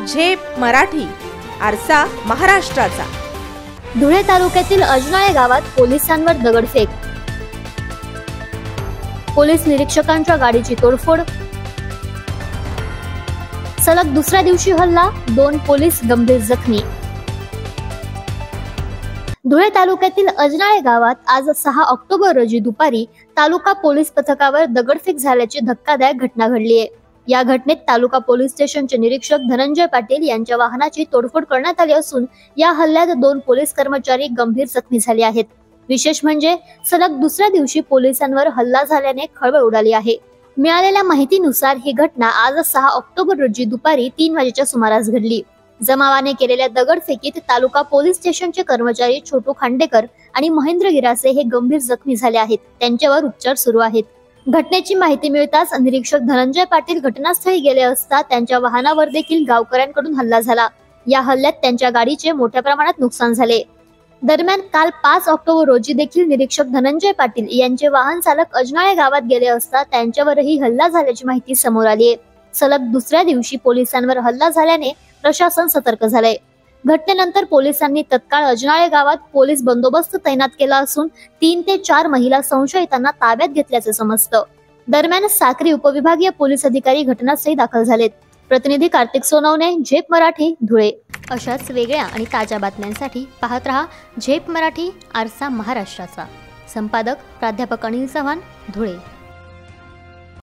झेप मराठी, आरसा महाराष्ट्राचा। धुळे तालुक्यातील अजनाळे गावात पोलिसांवर दगडफेक, पोलीस निरीक्षकांच्या गाडीची तोडफोड, सलग दुसऱ्या दिवशी हल्ला, 2 पोलीस गंभीर जखमी। धुळे तालुक्यातील अजनाळे गावात आज 6 ऑक्टोबर रोजी दुपारी तालुका पोलीस पथकावर दगडफेक झाल्याची धक्कादायक घटना घडली आहे। या घटनेत तालुका पोलीस स्टेशनचे निरीक्षक धनंजय पाटील यांच्या वाहनाची तोडफोड करण्यात आली असून या हल्ल्यात 2 पोलीस कर्मचारी गंभीर जखमी झाले आहेत। विशेष म्हणजे सलग दुसऱ्या दिवशी पोलिसांवर हल्ला झाल्याने खळबळ उडाली आहे। मिळालेल्या माहितीनुसार ही घटना आज 6 ऑक्टोबर रोजी दुपारी 3 वाजेच्या सुमारास घडली। जमावाने केलेल्या दगडफेकीत तालुका पोलीस स्टेशनचे कर्मचारी छोटू खांडेकर आणि महेंद्र गिरासे हे गंभीर जखमी झाले आहेत। त्यांच्यावर उपचार सुरू आहेत। घटनेची माहिती मिळताच निरीक्षक धनंजय पाटील घटनास्थळी गेले असता त्यांच्या वाहनावर देखील गावकऱ्यांकडून हल्ला झाला। या हल्ल्यात त्यांच्या गाडीचे मोठ्या प्रमाणात नुकसान झाले। दरम्यान काल 5 ऑक्टोबर रोजी देखील निरीक्षक धनंजय पाटील यांचे वाहन चालक अजनाळे गावात गेले असता त्यांच्यावरही हल्ला झाल्याची माहिती समोर आली आहे। सलग दुसऱ्या दिवशी पोलिसांवर हल्ला झाल्याने प्रशासन सतर्क झाले। घटनेनंतर पोलिसांनी तत्काळ अजनाळे गावात पोलीस बंदोबस्त तैनात केला असून 3 ते 4 महिला संशयितांना ताब्यात घेतल्याचे समजतं। दरम्यान साक्री उपविभागीय पोलीस अधिकारी घटनास्थळी दाखल झालेत। प्रतिनिधी कार्तिक सोनवणे, झेप मराठी, धुळे। अशाच वेगळ्या आणि ताज्या बातम्यांसाठी पाहत रहा झेप मराठी, आरसा महाराष्ट्राचा। संपादक प्राध्यापक अनिल चव्हाण, धुळे।